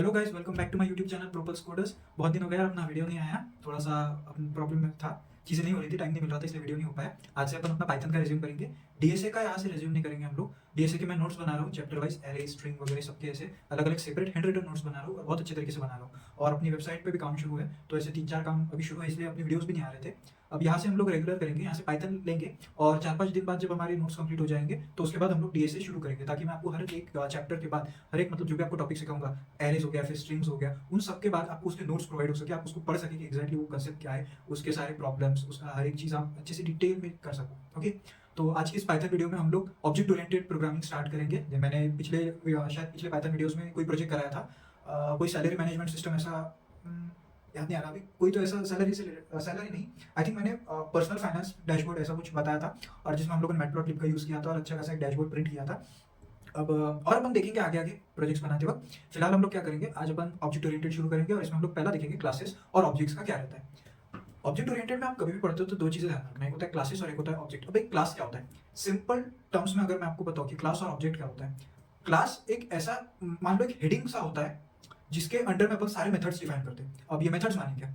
Hello guys, welcome back to my YouTube channel Propulse Coders. बहुत दिन हो गया अपना वीडियो नहीं आया, थोड़ा सा अपनी प्रॉब्लम में था, चीज़ें नहीं हो रही थी, टाइम नहीं मिल रहा था, इसलिए वीडियो नहीं हो पाया। आज से अपन अपना पाइथन का रिज्यूम करेंगे। डीएसए का यहाँ से रिज्यूम नहीं करेंगे हम लोग। डीएसए के मैं नोट्स बना रहा हूँ, चैप्टर वाइज एरे स्ट्रिंग वगैरह सबके ऐसे अलग अलग सेपरेट हैंड रिटन नोट्स बना रहा हूँ और बहुत अच्छे तरीके से बना रहा हूँ। और अपनी वेबसाइट पे भी काम शुरू है, तो ऐसे 3-4 काम अभी शुरू है, इसलिए अपनी वीडियोस भी नहीं आ रहे थे। अब यहाँ से हम लोग रेगुलर करेंगे, यहाँ से पाइथन लेंगे और 4-5 दिन बाद जब हमारे नोट्स कंप्लीट हो जाएंगे तो उसके बाद हम लोग डीएसए शुरू करेंगे, ताकि मैं आपको हर एक चैप्टर के बाद हर एक मतलब जो भी आपको टॉपिक सिखाऊंगा, एरेज हो गया फिर स्ट्रिंग्स हो गया, उन सब के बाद आपको उसके नोट्स प्रोवाइड हो सके, आप उसको पढ़ सके कि एग्जैक्टली वो कंसेप्ट क्या है, उसके सारे प्रॉब्लम्स, उसका हर एक चीज़ आप अच्छे से डिटेल में कर सको। ओके, तो आज की इस पाइथन वीडियो में हम लोग ऑब्जेक्ट ओरिएंटेड प्रोग्रामिंग स्टार्ट करेंगे। मैंने शायद पिछले पाइथन वीडियोस में कोई प्रोजेक्ट कराया था, कोई सैलरी मैनेजमेंट सिस्टम ऐसा, याद नहीं आ रहा अभी, कोई तो ऐसा सैलरी से सैलरी नहीं, आई थिंक मैंने पर्सनल फाइनेंस डैशबोर्ड ऐसा कुछ बताया था, और जिसमें हम लोगों ने मैटप्लॉटलिब का यूज़ किया था और अच्छा खासा एक डैशबोर्ड प्रिंट किया था। अब और अपन देखेंगे आगे आगे प्रोजेक्ट्स बनाते वक्त। फिलहाल हम लोग क्या करेंगे, आज अपन ऑब्जेक्ट ओरिएंटेड शुरू करेंगे और इसमें हम लोग पहला देखेंगे क्लासेस और ऑब्जेक्ट्स का क्या रहता है। ऑब्जेक्ट ओरिएंटेड में आप कभी भी पढ़ते हो तो दो चीजें ध्यान रखना, एक होता है क्लासेस और एक होता है ऑब्जेक्ट। अब एक क्लास क्या होता है, सिंपल टर्म्स में अगर मैं आपको बताऊं कि क्लास और ऑब्जेक्ट क्या होता है। क्लास एक ऐसा, मान लो एक हेडिंग सा होता है जिसके अंडर में अपन सारे मेथड्स डिफाइन करते हैं। अब ये मेथड्स मानेंगे,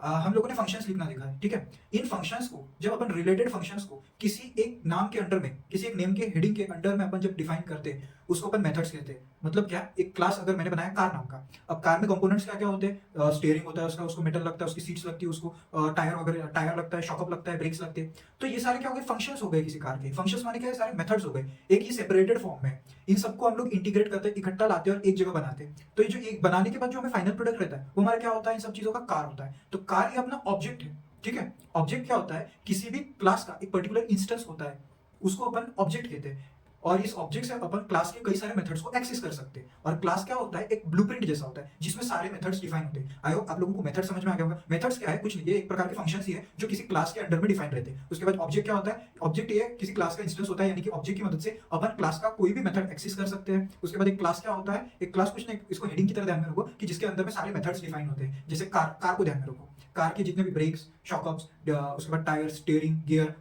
हम लोगों ने फंक्शंस लिखना देखा है, ठीक है। इन फंक्शंस को जब अपन रिलेटेड फंक्शंस को किसी एक नाम के अंडर में, किसी एक नेम के हेडिंग के अंडर में अपन जब डिफाइन करते हैं, उसको अपन मेथड्स कहते हैं। मतलब क्या, एक क्लास अगर मैंने बनाया कार नाम का, अब कार में कंपोनेंट्स क्या क्या होते हैं, स्टीयरिंग होता है उसका, उसको मेटल लगता है, उसकी सीट्स लगती है, उसको टायर वगैरह, टायर लगता है, शॉकअप लगता है, ब्रेक्स लगते हैं। तो ये सारे क्या हो गए, फंक्शंस हो गए किसी कार के। फंक्शंस माने क्या है, सारे मेथड्स हो गए, एक ये सेपरेटेड फॉर्म में। इन सबको हम लोग इंटीग्रेट करते हैं, इकट्ठा लाते हैं और एक जगह बनाते हैं। तो ये जो एक बनाने के बाद जो हमें फाइनल प्रोडक्ट रहता है वो हमारा क्या होता है, इन सब चीजों का कार होता है। तो कार ये अपना ऑब्जेक्ट है, ठीक है। ऑब्जेक्ट क्या होता है, किसी भी क्लास का एक पर्टिकुलर इंस्टेंस होता है, उसको अपन ऑब्जेक्ट कहते हैं। और इस ऑब्जेक्ट से अपन क्लास के कई सारे मेथड्स को एक्सेस कर सकते हैं। और क्लास क्या होता है, एक ब्लूप्रिंट जैसा होता है जिसमें सारे मेथड्स डिफाइन होते हैं। आई होप आप लोगों को मेथड समझ में आ गया होगा। मेथड्स क्या है, कुछ नहीं, ये एक प्रकार के फंक्शंस ही है जो किसी क्लास के अंडर में डिफाइन रहते हैं। उसके बाद ऑब्जेक्ट क्या होता है, ऑब्जेक्ट ये किसी क्लास का इंस्टेंस होता है, यानी कि ऑब्जेक्ट की मदद से अपन क्लास का कोई भी मेथड एक्सेस कर सकते हैं। उसके बाद एक क्लास क्या होता है, एक क्लास कुछ नहीं, इसको हेडिंग की तरह ध्यान में रखो कि जिसके अंदर में सारे मेथड्स डिफाइन होते हैं। जैसे कार को ध्यान में रखो, कार के जितने भी ब्रेक्स, शॉकअप्स, उसके बाद टायर, स्टीयरिंग, गियर,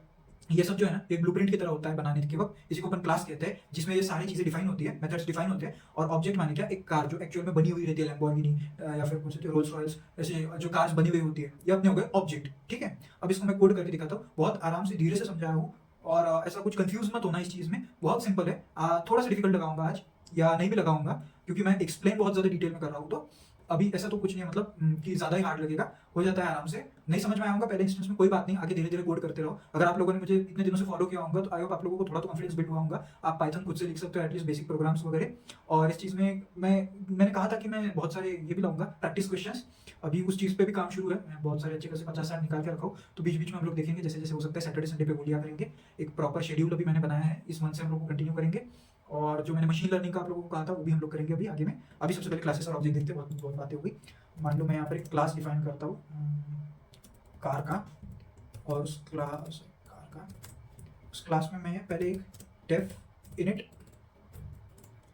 ये सब जो है ना, एक ब्लूप्रिंट की तरह होता है बनाने के वक्त। इसी को अपन क्लास कहते हैं, जिसमें ये सारी चीजें डिफाइन होती है, मेथड्स डिफाइन होते हैं। और ऑब्जेक्ट माने क्या, एक कार जो एक्चुअल में बनी हुई रहती है, लैम्बोर्गिनी या फिर कुछ रोल्स रॉयल्स, ऐसे जो कार्स बनी हुई होती है, ये अपने हो गए ऑब्जेक्ट, ठीक है। अब इसको मैं कोड करके दिखाता हूँ, बहुत आराम से धीरे से समझाया हूँ, और ऐसा कुछ कंफ्यूज मत होना इस चीज में, बहुत सिंपल है। थोड़ा सा डिफिकल्ट लगाऊंगा आज, या नहीं भी लगाऊंगा, क्योंकि मैं एक्सप्लेन बहुत ज्यादा डिटेल में कर रहा हूँ। तो अभी ऐसा तो कुछ नहीं है, मतलब कि ज्यादा ही हार्ड लगेगा, हो जाता है आराम से। नहीं समझ में आऊंगा पहले इंस्टेंस में, कोई बात नहीं, आगे धीरे धीरे कोड करते रहो। अगर आप लोगों ने मुझे इतने दिनों से फॉलो किया होगा तो आई होप आप लोगों को थोड़ा तो कॉन्फिडेंस बिल्ड हुआ होगा, आप पाइथन खुद से लिख सकते हो, एटलीस्ट बेसिक प्रोग्राम्स वगैरह। और इस चीज़ में मैंने कहा था कि मैं बहुत सारे ये भी लाऊंगा प्रैक्टिस क्वेश्चंस, अभी उस चीज़ पे भी काम शुरू है। मैं बहुत सारे अच्छे खासे 50-60 निकाल के रखा हूँ, तो बीच बीच में हम लोग देखेंगे जैसे जैसे हो सकता है। सैटरडे संडे पे वो लिया करेंगे, एक प्रॉपर शेड्यूल अभी मैंने बनाया है, इस मंथ से हम लोग को कंटिन्यू करेंगे। और जो मैंने मशीन लर्निंग का आप लोगों को कहा था वो भी हम लोग करेंगे अभी आगे में। अभी सबसे पहले क्लासेस और ऑब्जेक्ट देखते हैं, बहुत बहुत बातें हो गई। मान लो मैं यहाँ पर एक क्लास डिफाइन करता हूँ कार का, और उस क्लास में मैं पहले एक डेफ इनिट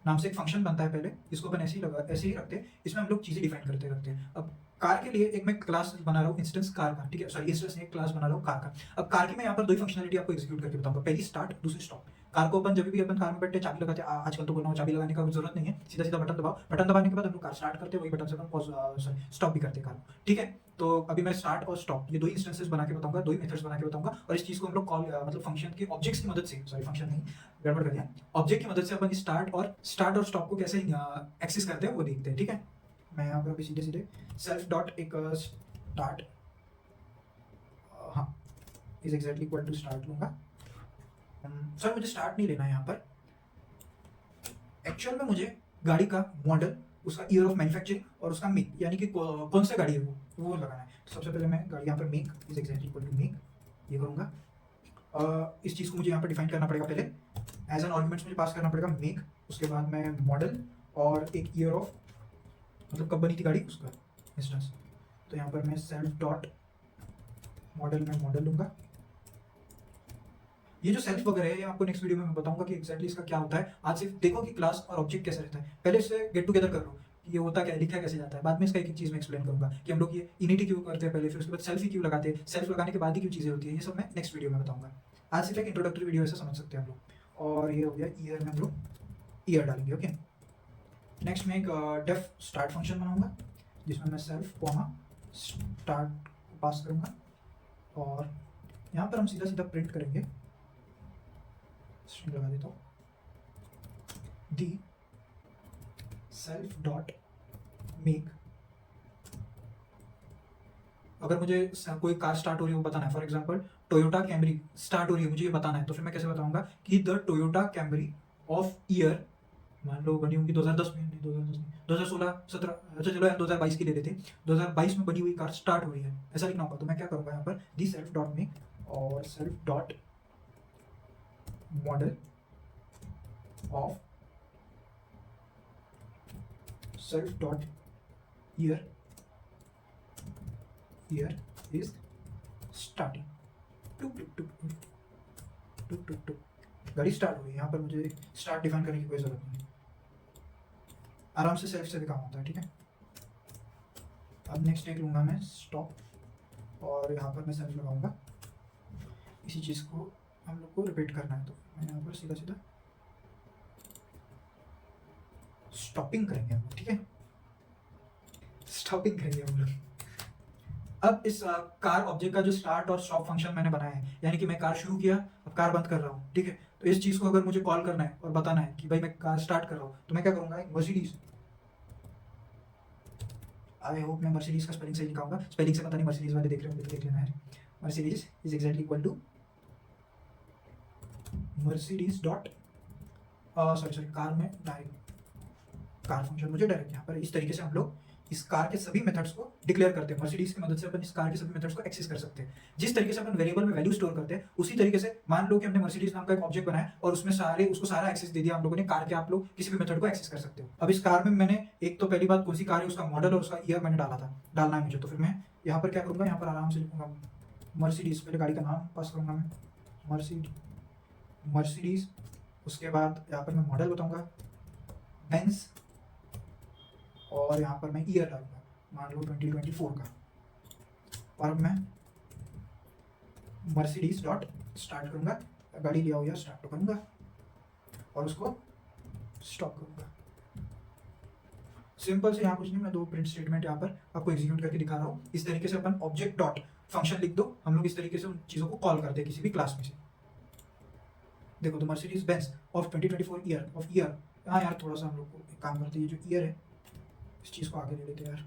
नाम से एक फंक्शन बनता है पहले, इसको अपन ऐसे ही रखते हैं। इसमें हम लोग चीज़ें डिफाइन करते रहते हैं। अब कार के लिए एक मैं क्लास बना रहा हूँ, इंस्टेंस कार का, ठीक है, सॉरी इंस्टेंस एक क्लास बना रहा हूँ कार का। अब कार की मैं यहाँ पर दो ही फंक्शनलिटी आपको एग्जीक्यूट करके बताऊंगा, पहली स्टार्ट, दूसरी स्टॉप। कार को अपन जब भी अपन कार में बैठे चाबी लगाते हैं, आजकल तो बोलना चाबी लगाने का जरूरत नहीं है, सीधा सीधा बटन दबाओ, बटन दबाने के बाद हम लोग कार स्टार्ट करते हैं, वही बटन से अपन स्टॉप भी करते हैं कार को, ठीक है। तो अभी मैं स्टार्ट और स्टॉप ये दो ही इंस्टेंसेस बना के बताऊंगा, दो ही मेथड्स बना के बताऊंगा। और इस चीज़ को हम लोग कॉल मतलब फंक्शन के ऑब्जेक्ट्स की मदद से, सॉरी फंक्शन नहीं, गड़बड़ कर दिया, ऑब्जेक्ट की मदद से अपन स्टार्ट और स्टॉप को कैसे एक्सेस करते हैं वो देखते हैं, ठीक है। मैं यहाँ पर अभी सीधे सीधे सेल्फ डॉट एक स्टार्ट, हाँ, is exactly equal to start लूंगा। सर मुझे स्टार्ट नहीं लेना है यहाँ पर, एक्चुअल में मुझे गाड़ी का मॉडल, उसका ईयर ऑफ मैन्युफैक्चरिंग और उसका मेक, यानी कि कौन सा गाड़ी है वो लगाना है। तो सबसे पहले मैं गाड़ी यहाँ पर make is exactly equal to make ये करूँगा। इस चीज़ को मुझे यहाँ पर डिफाइन करना पड़ेगा, पहले एज एन आर्गुमेंट्स मुझे पास करना पड़ेगा मेक, उसके बाद मैं मॉडल और एक ईयर ऑफ, मतलब कब बनी थी गाड़ी उसका इंस्टेंस। तो यहाँ पर मैं सेल्फ डॉट मॉडल में मॉडल लूँगा। ये जो सेल्फ वगैरह है ये आपको नेक्स्ट वीडियो में मैं बताऊंगा कि एक्जैक्टली इसका क्या होता है। आज सिर्फ देखो कि क्लास और ऑब्जेक्ट कैसे रहता है, पहले इससे गेट टुगेदर कर लो कि ये होता क्या है, लिखा कैसे जाता है। बाद में इसका एक एक चीज़ में एक्सप्लेन करूंगा कि हम लोग ये इनिटी क्यों करते हैं पहले, फिर उसके बाद सेल्फ ही क्यों लगाते हैं, सेल्फ लगाने के बाद ही क्यों चीज़ें होती है, ये सब मैं नेक्स्ट वीडियो में बताऊंगा। आज सिर्फ एक इंट्रोडक्टरी वीडियो ऐसा समझ सकते हैं हम लोग। और ये हो गया ईयर में हम लोग ईयर डालेंगे, ओके। नेक्स्ट मैं एक डेफ स्टार्ट फंक्शन बनाऊंगा जिसमें मैं सेल्फ कॉमा स्टार्ट पास करूंगा, और यहाँ पर हम सीधा सीधा प्रिंट करेंगे, स्ट्रिंग लगा देता हूँ, दी सेल्फ डॉट मेक। अगर मुझे कोई कार स्टार्ट हो रही है वो बताना है, for example Toyota Camry start हो रही है, मुझे ये बताना है, तो फिर मैं कैसे बताऊंगा कि the Toyota Camry of year, मान लो बनी होगी 2010 में, नहीं 2010 नहीं, 2016 17, अच्छा चलो यार 2022 की ले लेते हैं, 2022 में बनी हुई कार स्टार्ट हो रही है, ऐसा लिखना होगा। तो मैं क्या करूँगा यहाँ पर दी सेल्फ डॉट मेक और self dot model of self dot year is starting, टुक टुक टुक टुक टुक टुक, गाड़ी स्टार्ट हो गई। यहाँ पर मुझे स्टार्ट डिफाइन करने की कोई जरूरत नहीं, आराम से सेल्फ से भी काम होता है, ठीक है। अब नेक्स्ट एक लूँगा मैं स्टॉप, और यहाँ पर मैं सेल्फ लगाऊंगा। इसी चीज़ को हम लोग को रिपीट करना है, तो मैं यहाँ पर सीधा सीधा स्टॉपिंग करेंगे हम लोग, ठीक है, स्टॉपिंग करेंगे हम लोग। अब इस कार ऑब्जेक्ट का जो स्टार्ट और स्टॉप फंक्शन मैंने बनाया है, यानी कि मैं कार शुरू किया, अब कार बंद कर रहा हूँ, ठीक है। तो इस चीज़ को अगर मुझे कॉल करना है और बताना है कि भाई मैं कार स्टार्ट कर रहा हूँ, तो मैं क्या करूँगा, एक मर्सिडीज, आई होप मैं मर्सिडीज का स्पेलिंग सही लिखाऊंगा, स्पेलिंग से पता नहीं मर्सिडीज वाले देख रहे होंगे तो देख लेना है। Mercedes is exactly equal to Mercedes dot sorry car में डायरेक्ट कार फंक्शन, मुझे डायरेक्ट यहाँ पर इस तरीके से हम लोग इस कार के सभी मेथड्स को डिक्लेयर करते हैं। मर्सिडीज की मदद से अपन इस कार के सभी मेथड्स को एक्सेस कर सकते हैं। जिस तरीके से अपन वेरिएबल में वैल्यू स्टोर करते हैं, उसी तरीके से मान लो कि हमने मर्सिडीज नाम का एक ऑब्जेक्ट बनाया और उसमें उसको सारा एक्सेस दे दिया हम लोगों ने कार के, आप लोग किसी भी मेथड को एक्सेस कर सकते हो। अब इस कार में मैंने एक तो पहली बात कौन सी कार है उसका मॉडल और उसका ईयर मैंने डालना है मुझे, तो फिर मैं यहाँ पर क्या करूँगा, यहाँ पर आराम से लिखूंगा मर्सिडीज, पहले गाड़ी का नाम पास करूँगा मैं मर्सिडीज, उसके बाद यहाँ पर मैं मॉडल बताऊँगा बेंज, और यहाँ पर मैं ईयर डालूंगा, मान लो 2024 का, और अब मैं मर्सिडीज डॉट स्टार्ट करूंगा, गाड़ी लिया हुआ स्टार्ट करूंगा और उसको स्टॉप करूंगा। सिंपल से, यहाँ कुछ नहीं, मैं दो प्रिंट स्टेटमेंट यहाँ पर आपको एग्जीक्यूट करके दिखा रहा हूँ। इस तरीके से अपन ऑब्जेक्ट डॉट फंक्शन लिख दो, हम लोग इस तरीके से उन चीज़ों को कॉल करते हैं किसी भी क्लास में से। देखो तो Mercedes Benz of 2024 year of year, हाँ यार थोड़ा सा हम लोग को एक काम करते हैं, ये जो ईयर है इस चीज़ को आगे ले लेते हैं यार।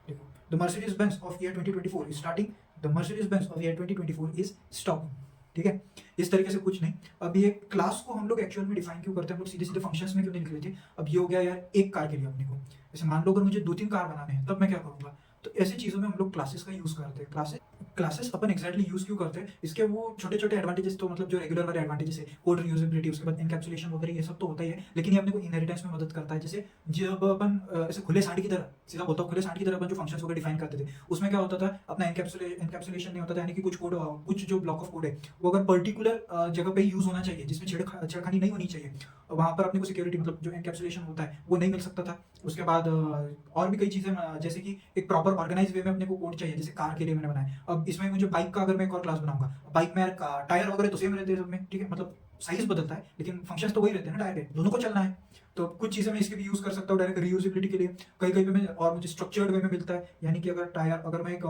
देखो the Mercedes Benz of year 2024 is starting, the Mercedes Benz of year 2024 is stopping, ठीक है। इस तरीके से कुछ नहीं। अब ये क्लास को हम लोग एक्चुअल में डिफाइन क्यों करते हैं, हम लोग सीधे सीधे फंक्शंस में क्यों नहीं लिख रहे थे। अब ये हो गया यार एक कार के लिए अपने को, जैसे मान लो अगर मुझे 2-3 कार बनाने हैं तब मैं क्या करूँगा, तो ऐसी चीज़ों में हम लोग क्लासेस का यूज़ करते हैं। क्लासेस अपन एक्जैक्टली यूज़ क्यों करते हैं, इसके वो छोटे छोटे एडवांटेजेस, तो मतलब जो रेगुलर वाले एडवांटेजेस है, कोड रीयूजेबिलिटी, उसके बाद एनकैप्सुलेशन वगैरह ये सब तो होता ही है, लेकिन ये अपने को इनहेरिटेंस में मदद करता है। जैसे जब अपन ऐसे खुले सांड की तरह, सीधा बोलता हूँ खुले सांड की तरह अपन जो फंक्शंस वगैरह डिफाइन करते थे, उसमें क्या होता था, अपना एनकैप्सुलेशन नहीं होता था, यानी कि कुछ कोड, कुछ जो ब्लॉक ऑफ कोड है वो अगर पर्टिकुलर जगह पे यूज होना चाहिए जिसमें छेड़खानी नहीं होनी चाहिए, वहाँ पर अपने को सिक्योरिटी मतलब जो एनकैप्सुलेशन होता है वो नहीं मिल सकता था। उसके बाद और भी कई चीज़ें, जैसे कि एक प्रॉपर ऑर्गेनाइज वे में अपने को कोड चाहिए, जैसे कार के लिए मैंने बनाया। अब इसमें मुझे बाइक का अगर मैं एक और क्लास बनाऊंगा, बाइक में यार टायर वगैरह तो सेम रहते हैं सब में, ठीक है, मतलब साइज बदलता है लेकिन फंक्शंस तो वही रहते हैं ना, टायर के दोनों को चलना है। तो कुछ चीज़ें मैं इसके भी यूज़ कर सकता हूँ डायरेक्ट रीयूजेबिलिटी के लिए, कहीं कहीं पे मैं, और मुझे स्ट्रक्चर्ड वे में मिलता है, यानी कि अगर टायर, अगर मैं एक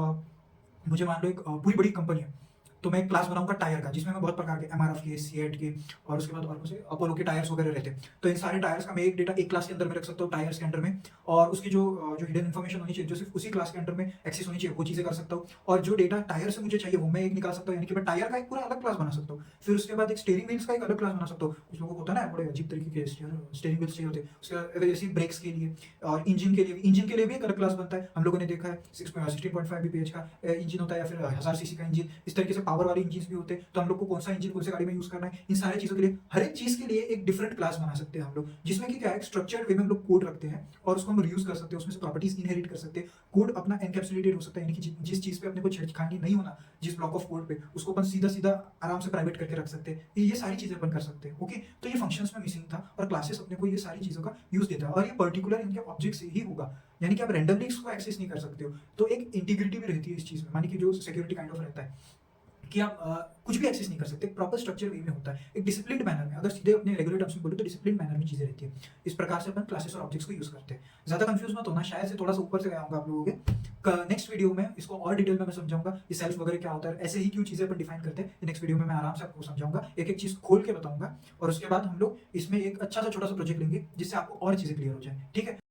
मुझे मान लो एक पूरी बड़ी कंपनी है, तो मैं एक क्लास बनाऊंगा टायर का, जिसमें मैं बहुत प्रकार के एमआरएफ के, सीएट के, और उसके बाद और मुझे अपोलो के टायर्स वगैरह रहते हैं। तो इन सारे टायर्स का मैं एक डेटा एक क्लास के अंदर में रख सकता हूँ टायर्स के अंडर में, और उसकी जो हिडन इन्फॉर्मेशन होनी चाहिए, जो सिर्फ उसी क्लास के अंडर में एक्सेस होनी चाहिए, वो चीज़ें कर सकता हूँ। और जो डेटा टायर से मुझे चाहिए वो मैं एक निकाल सकता हूँ, यानी कि मैं टायर का एक पूरा अलग क्लास बना सकता हूँ। फिर उसके बाद एक स्टीयरिंग व्हील्स का एक अलग क्लास बना सकता हूँ, कुछ लोगों को होता है ना बड़े अजीब तरीके के स्टीयरिंग व्हील्स चाहिए होते हैं, उसके बाद ऐसी ब्रेक्स के लिए और इंजन के लिए भी एक अलग क्लास बनता है। हम लोगों ने देखा है 16.5 बीपीएच का इंजन होता है, या फिर 1000 सीसी का इंजन, इस तरीके से पावर वाले इंजन भी होते हैं। तो हम लोग को कौन सा इंजन कौन सी गाड़ी में यूज करना है, इन सारी चीजों के लिए, हर एक चीज के लिए एक डिफरेंट क्लास बना सकते हैं हम लोग, जिसमें कि क्या है, स्ट्रक्चर्ड वे में हम लोग कोड रखते हैं और उसको हम रीयूज कर सकते हैं, उसमें से प्रॉपर्टीज इनहेरिट कर सकते हैं। कोड अपना एनकैप्सुलेटेड हो सकता है, यानी कि जिस चीज पे अपने को छेड़खानी नहीं होना, जिस ब्लॉक ऑफ कोड पे, उसको अपन सीधा सीधा आराम से प्राइवेट करके रख सकते हैं। ये सारी चीजें अपन कर सकते हैं। ओके, तो ये फंक्शंस में मिसिंग था और क्लासेस अपने को ये सारी चीजों का यूज देता है, और ये पर्टिकुलर इनके ऑब्जेक्ट से ही होगा, यानी कि आप रैंडमली इसको एक्सेस नहीं कर सकते हो। तो एक इंटीग्रिटी भी रहती है इस चीज में, मानी कि जो सिक्योरिटी काइंड ऑफ रहता है। कि आप कुछ भी एक्सेस नहीं कर सकते, प्रॉपर स्ट्रक्चर वे में होता है, एक डिसिप्लिन्ड मैनर में। अगर सीधे अपने रेगुलर टर्म्स में बोलो तो डिसिप्लिन्ड मैनर में चीज़ें रहती है। इस प्रकार से अपन क्लासेस और ऑब्जेक्ट्स को यूज़ करते हैं। ज़्यादा कंफ्यूज मत होना, शायद से थोड़ा सा ऊपर से गया होगा आप लोगों के। नेक्स्ट वीडियो में इसको और डिटेल में मैं समझाऊंगा, ये सेल्फ वगैरह क्या होता है, ऐसे ही क्यों चीज़ें अपन डिफाइन करते हैं। नेक्स्ट वीडियो में मैं आराम से आपको समझाऊंगा, एक एक चीज़ खोल के बताऊंगा, और उसके बाद हम लोग इसमें एक अच्छा सा छोटा सा प्रोजेक्ट लेंगे जिससे आपको और चीज़ें क्लियर हो जाए। ठीक है।